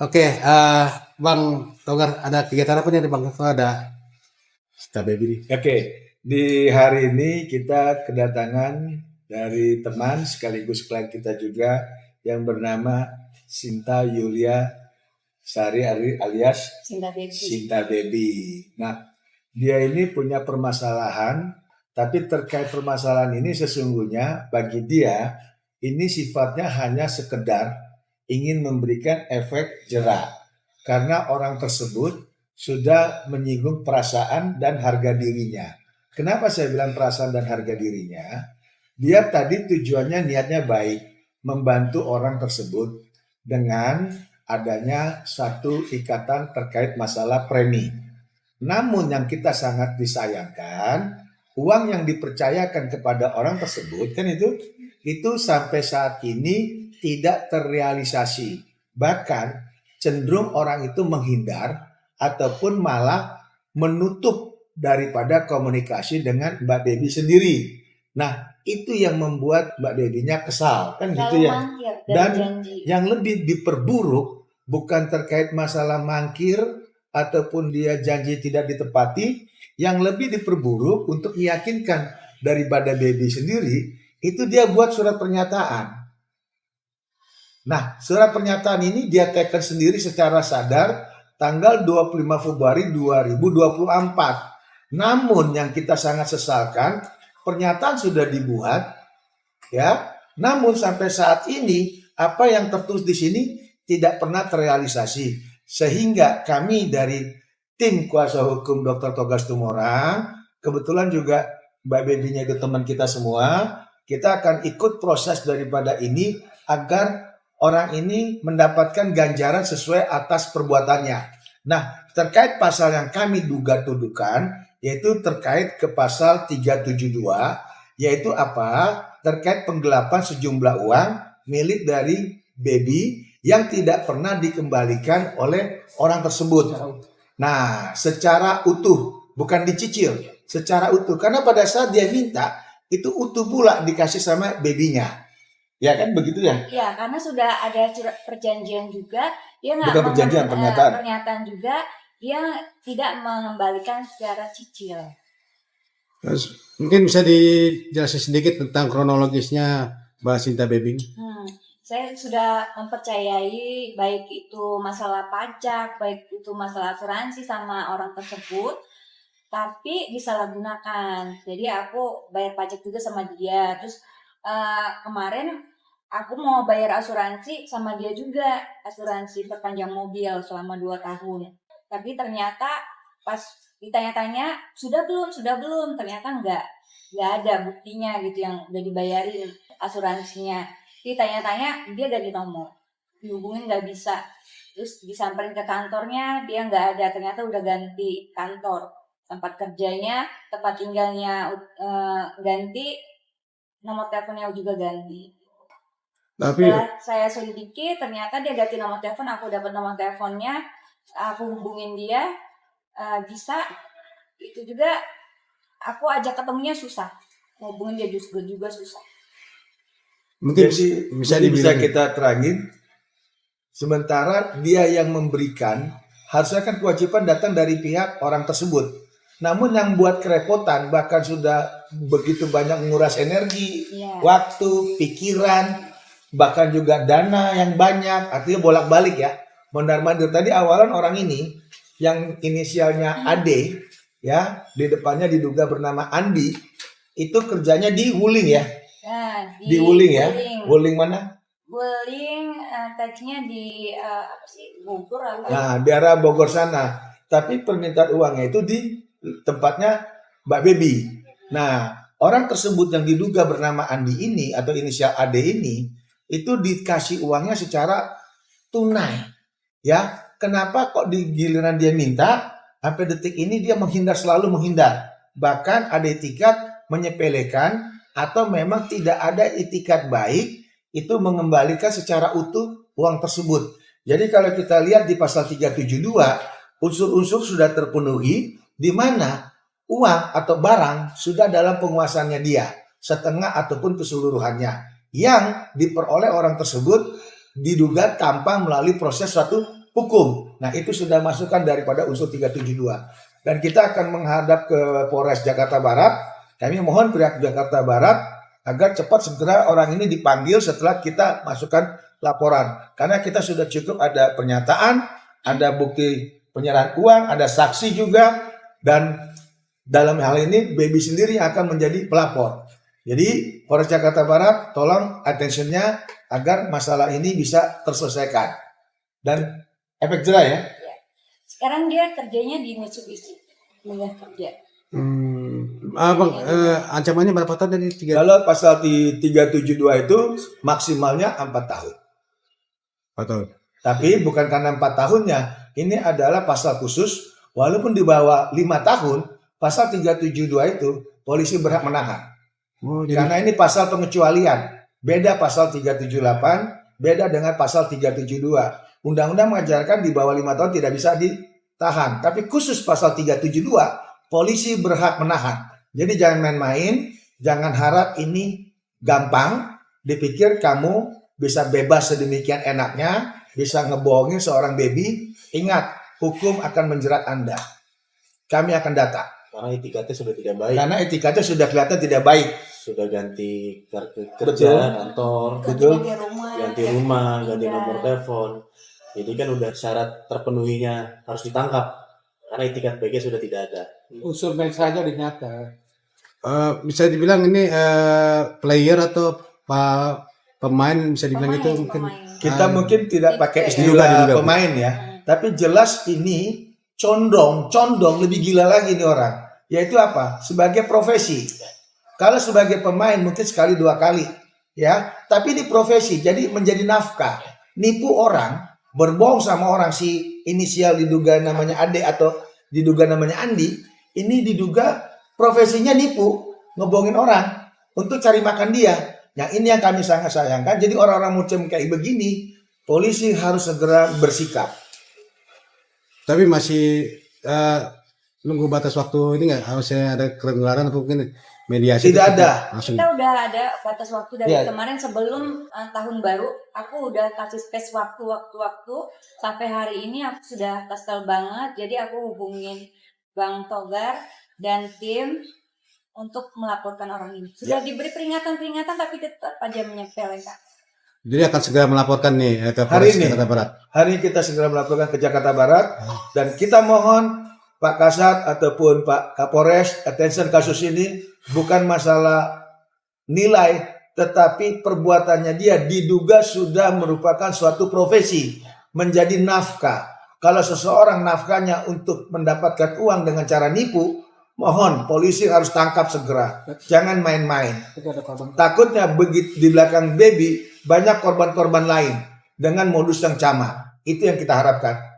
Oke, Bang Togar, ada kegiatan apa nih Bang? Ada Sita Baby nih. Oke, di hari ini kita kedatangan dari teman sekaligus klien kita juga yang bernama Sinta Yulia Sari alias Sinta Baby. Nah, dia ini punya permasalahan, tapi terkait permasalahan ini sesungguhnya bagi dia ini sifatnya hanya sekedar ingin memberikan efek jerak karena orang tersebut sudah menyinggung perasaan dan harga dirinya. Kenapa saya bilang perasaan dan harga dirinya? Dia tadi tujuannya niatnya baik, membantu orang tersebut dengan adanya satu ikatan terkait masalah premi. Namun yang kita sangat disayangkan, uang yang dipercayakan kepada orang tersebut kan itu sampai saat ini tidak terrealisasi. Bahkan cenderung orang itu menghindar ataupun malah menutup daripada komunikasi dengan Mbak Devi sendiri. Nah, itu yang membuat Mbak Devinya kesal, kan gitu ya. Dan yang lebih diperburuk bukan terkait masalah mangkir ataupun dia janji tidak ditepati, yang lebih diperburuk untuk meyakinkan daripada Baby sendiri, itu dia buat surat pernyataan. Nah, surat pernyataan ini dia tekan sendiri secara sadar tanggal 25 Februari 2024. Namun yang kita sangat sesalkan, pernyataan sudah dibuat, ya. Namun sampai saat ini apa yang tertulis di sini tidak pernah terrealisasi. Sehingga kami dari tim kuasa hukum Dr. Togas Tumorang, kebetulan juga Mbak Baby-nya itu teman kita semua, kita akan ikut proses daripada ini agar orang ini mendapatkan ganjaran sesuai atas perbuatannya. Nah, terkait pasal yang kami duga-tuduhkan, yaitu terkait ke pasal 372, yaitu apa? Terkait penggelapan sejumlah uang milik dari Baby yang tidak pernah dikembalikan oleh orang tersebut. Nah, secara utuh, bukan dicicil, secara utuh. Karena pada saat dia minta, itu utuh pula dikasih sama Baby-nya. Ya kan begitu ya? Ya, karena sudah ada perjanjian juga, dia nggak bukan perjanjian, pernyataan juga, dia tidak mengembalikan secara cicil. Terus, mungkin bisa dijelasin sedikit tentang kronologisnya Mbak Sinta Baby? Saya sudah mempercayai baik itu masalah pajak, baik itu masalah asuransi sama orang tersebut, tapi disalahgunakan. Jadi aku bayar pajak juga sama dia. Terus kemarin aku mau bayar asuransi sama dia juga, asuransi perpanjang mobil selama 2 tahun. Tapi ternyata pas ditanya-tanya, sudah belum, ternyata nggak ada buktinya gitu yang udah dibayarin asuransinya. Ditanya-tanya, dia ganti nomor, dihubungin nggak bisa. Terus disamperin ke kantornya, dia nggak ada, ternyata udah ganti kantor. Tempat kerjanya, tempat tinggalnya ganti, nomor teleponnya juga ganti. Tapi saya selidiki, ternyata dia ganti nomor telepon, aku dapat nomor teleponnya, aku hubungin dia, bisa. Itu juga aku ajak ketemunya susah, hubungin dia juga susah. Mungkin bisa kita terangin, sementara dia yang memberikan, harusnya kan kewajiban datang dari pihak orang tersebut. Namun yang buat kerepotan, bahkan sudah begitu banyak menguras energi, waktu, pikiran, bahkan juga dana yang banyak, artinya bolak-balik ya. Mondar-mandir tadi awalan orang ini, yang inisialnya AD, ya, di depannya diduga bernama Andi, itu kerjanya di Wuling ya. Nah, di Wuling ya. Wuling mana? Wuling, tadinya di Bogor. Nah, di arah Bogor sana. Tapi permintaan uangnya itu di tempatnya Mbak Baby. Nah, orang tersebut yang diduga bernama Andi ini atau inisial AD ini itu dikasih uangnya secara tunai. Ya, kenapa kok di giliran dia minta sampai detik ini dia selalu menghindar. Bahkan ada etikat menyepelekan atau memang tidak ada etikat baik itu mengembalikan secara utuh uang tersebut. Jadi kalau kita lihat di pasal 372, unsur-unsur sudah terpenuhi di mana uang atau barang sudah dalam penguasaannya dia, setengah ataupun keseluruhannya, yang diperoleh orang tersebut diduga tanpa melalui proses suatu hukum. Nah, itu sudah masukkan daripada unsur 372. Dan kita akan menghadap ke Polres Jakarta Barat. Kami mohon pihak Jakarta Barat agar cepat segera orang ini dipanggil setelah kita masukkan laporan. Karena kita sudah cukup ada pernyataan, ada bukti penyerahan uang, ada saksi juga, dan dalam hal ini baby sendiri akan menjadi pelapor. Jadi Polres Jakarta Barat tolong attention-nya agar masalah ini bisa terselesaikan. Dan efek jerah ya. Sekarang dia kerjanya di Mitsubishi, kuliah kerja. Abang, ancamannya berapa tahun dari 3? Kalau pasal di 372 itu maksimalnya 4 tahun. Atau Tapi bukan karena 4 tahunnya. Ini adalah pasal khusus. Walaupun di bawah 5 tahun, pasal 372 itu polisi berhak menahan. Karena ini pasal pengecualian. Beda pasal 378, beda dengan pasal 372. Undang-undang mengajarkan di bawah 5 tahun tidak bisa ditahan. Tapi khusus pasal 372, polisi berhak menahan. Jadi jangan main-main, jangan harap ini gampang. Dipikir kamu bisa bebas sedemikian enaknya, bisa ngebohongin seorang baby. Ingat, hukum akan menjerat Anda. Kami akan data. Karena etikatnya sudah tidak baik. Karena etikatnya sudah kelihatan tidak baik. Sudah ganti kartu Betul. kerja, kantor, Betul. Ganti rumah, ganti rumah, ganti Iya. nomor telepon. Jadi kan udah syarat terpenuhinya harus ditangkap. Karena etikat baiknya sudah tidak ada. Unsur mensanya udah nyata. bisa dibilang ini player atau pemain bisa dibilang itu mungkin. pemain. Kita mungkin tidak pakai Diduga. istilah pemain ya. Tapi jelas ini condong lebih gila lagi nih orang. Yaitu apa? Sebagai profesi. Kalau sebagai pemain mungkin sekali 2 kali. Ya, tapi ini profesi. Jadi menjadi nafkah. Nipu orang, berbohong sama orang, si inisial diduga namanya Ade atau diduga namanya Andi, ini diduga profesinya nipu, ngebohongin orang untuk cari makan dia. Yang ini yang kami sangat sayangkan. Jadi orang-orang macam kayak begini, polisi harus segera bersikap. Tapi masih nunggu batas waktu ini nggak? Harusnya ada kelonggaran atau mungkin mediasi? Tidak itu ada. Langsung. Kita udah ada batas waktu dari Iya. kemarin sebelum tahun baru. Aku udah kasih space waktu sampai hari ini aku sudah kesel banget. Jadi aku hubungin Bang Togar dan tim untuk melaporkan orang ini. Sudah diberi peringatan tapi tetap aja menyepelekan. Jadi akan segera melaporkan nih ke Hari Polres ini. Jakarta Barat. Hari ini kita segera melaporkan ke Jakarta Barat dan kita mohon Pak Kasat ataupun Pak Kapolres attention kasus ini bukan masalah nilai tetapi perbuatannya dia diduga sudah merupakan suatu profesi menjadi nafkah. Kalau seseorang nafkahnya untuk mendapatkan uang dengan cara nipu, mohon polisi harus tangkap segera. Jangan main-main. Itu ada korban. Takutnya begitu di belakang baby banyak korban-korban lain dengan modus yang sama. Itu yang kita harapkan.